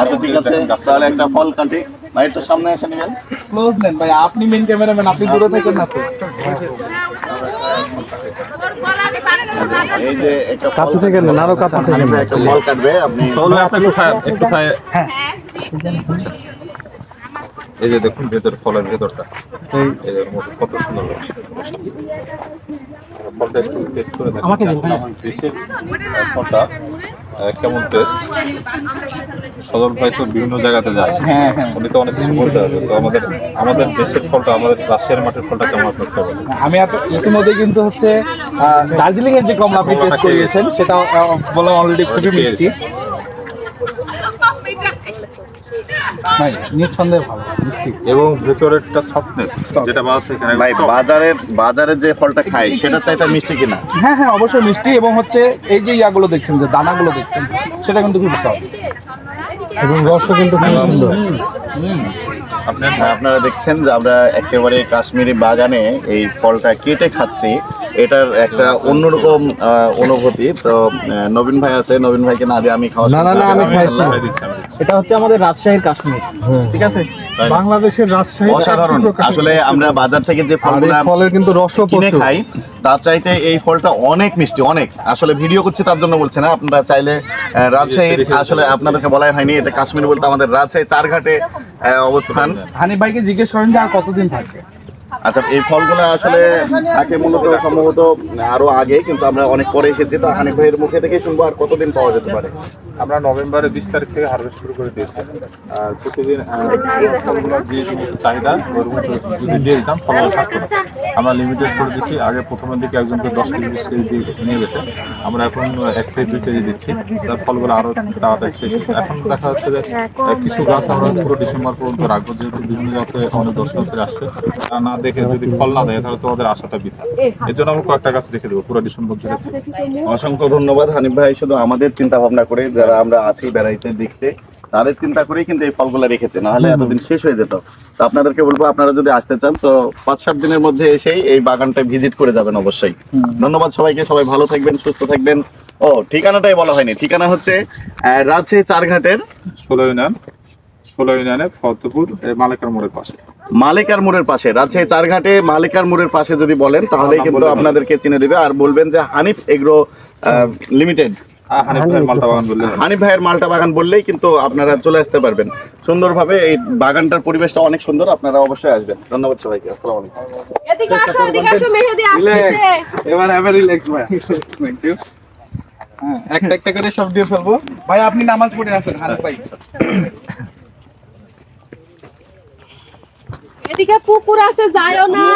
আচ্ছা ঠিক আছে, তাহলে একটা ফল কাটি ভাই, একটু সামনে এসে নেবেন। ক্লোজ নেন ভাই, আপনি মেন ক্যামেরাম্যান, আপনি দূরে থাকেন না তো। এই যে একটা ফল কাছে থেকে নেন, আরো কাছে থেকে হানিফ ভাই একটা ফল কাটবে, আপনি একটু খায়। এই যে দেখুন ভেতর, ফলের ভেতরটা এই যে কত সুন্দর লাগছে। ফলটা একটু টেস্ট করে দেখেন আমাকে দিন ভাই। আমার দেশের ফলটা কেমন টেস্ট। সদর ভাই তো বিভিন্ন জায়গাতে যায়, হ্যাঁ হ্যাঁ, উনি তো অনেক কিছু বলতে হবে। তো আমাদের দেশের ফলটা, আমাদের রাশিয়ার মাঠের ফলটা কেমন আপনার খবর? আমি ইতিমধ্যে কিন্তু হচ্ছে দার্জিলিং এর যে কমলা আপনি টেস্ট করিয়েছেন সেটা বলে অলরেডি খুবই মিষ্টি ভাই, নিঃসন্দেহে ভালো মিষ্টি। এবং ভেতরেরটা সফটনেস যেটা বাজার থেকে নেয়, ভাই বাজারে যে ফলটা খাই সেটা চাইতে মিষ্টি কিনা? হ্যাঁ হ্যাঁ, অবশ্যই মিষ্টি, এবং হচ্ছে এই যে ইয়াগুলো দেখছেন, যে দানাগুলো দেখছেন, সেটা কিন্তু খুব সফট এবং রসও কিন্তু খুব সুন্দর। আপনারা দেখছেন যে আমরা একেবারে কাশ্মীরি বাগানে এই ফলটা কেটে খাচ্ছি, এটার একটা অন্যরকম অনুভূতি। তো নবীন ভাই আছে, নবীন ভাইকে না দিয়ে আমি খাওয়া না, শুরু না, না, করলাম। আমি খাইছি। এটা হচ্ছে আমাদের রাজশাহীর কাশ্মীর, ঠিক আছে? বাংলাদেশের রাজশাহী অসাধারণ। আসলে আমরা বাজার থেকে যে আর এই ফলগুলা ফলের কিন্তু রসও কিনে প্রচুর। খাই তার চাইতে এই ফলটা অনেক মিষ্টি, অনেক। আসলে ভিডিও করছি তার জন্য বলছি না, আপনারা চাইলে রাজশাহীর, আসলে আপনাদেরকে বলাই হয়নি, এটা কাশ্মীর বলতে আমাদের রাজশাহী চারঘাটে অবস্থান। হানিফ ভাইকে জিজ্ঞেস করেন যে আর কতদিন থাকবে। আচ্ছা, এই ফলগুলো আসলে থাকে মূলত সম্ভবত আরো আগে, কিন্তু আমরা অনেক পরে এসেছি। তো হানিফ ভাইয়ের মুখে থেকে শুনবো আর কতদিন পাওয়া যেতে পারে। আমরা নভেম্বরের 20 তারিখ থেকে হারভেস্ট শুরু করে দিয়েছি। আর প্রতিদিন ফলগুলোর যে চাহিদা ওরকম যদি দিয়ে দিতাম ফলগুলো থাকতো না। আমরা লিমিটেড করে দিচ্ছি। আগে প্রথমের দিকে একজনকে 10 কেজি 20 কেজি দিয়ে নিয়ে গেছে, আমরা এখন 1 থেকে 2 কেজি দিচ্ছি। তার ফলগুলো আরও তাড়াতাড়ি শেষ। এখন দেখা যাচ্ছে যে কিছু গাছ আমরা পুরো ডিসেম্বর পর্যন্ত রাখবো, যেহেতু বিভিন্ন জায়গাতে অনেক দর্শনার্থী আসছে, তা না দেখে যদি ফল না দেয় তাহলে তো ওদের আশাটা বৃথা। এর জন্য আমরা কয়েকটা গাছ রেখে দেবো পুরো ডিসেম্বর জুড়ে। অসংখ্য ধন্যবাদ হানিফ ভাই, শুধু আমাদের চিন্তা ভাবনা করে, যারা আমরা আছি বেড়াইতে দেখতে, তাদের চিন্তা করেই কিন্তু এই ফলগুলো রেখেছে, নাহলে এতদিন শেষ হয়ে যেত। তো আপনাদেরকে বলবো, আপনারা যদি আসতে চান তো 5-7 দিনের মধ্যে এসেই এই বাগানটা ভিজিট করে যাবেন অবশ্যই। ধন্যবাদ সবাইকে, সবাই ভালো থাকবেন, সুস্থ থাকবেন। ও ঠিকানাটাই বলা হয়নি, ঠিকানা হচ্ছে রাজশাহী চারঘাটের 16 ইউনিয়নে ফতেপুর মালেকার মোড়ের পাশে। মালেকার মোড়ের পাশে, রাজশাহী চারঘাটে মালেকার মোড়ের পাশে যদি বলেন তাহলে কিন্তু আপনাদেরকে চিনে দেবে। আর বলবেন যে হানিফ এগ্রো লিমিটেড, হানিফ ভাইয়ের মালটা বাগান বললে, হানিফ ভাইয়ের মালটা বাগান বললেই কিন্তু আপনারা চলে আসতে পারবেন সুন্দরভাবে। এই বাগানটার পরিবেশটা অনেক সুন্দর, আপনারা অবশ্যই আসবেন। ধন্যবাদ সবাইকে, আসসালামু আলাইকুম। এদিকে আসো, এদিকে আসো, মেহেদি আসছে। এবার এবার রিল্যাক্স ভাই, থ্যাংক ইউ। হ্যাঁ, একটা একটা করে সব দিয়ে ফেলবো ভাই। আপনি নামাজ পড়ে আসেন হানিফ ভাই। এদিকে পুকুর আছে, যাইও না।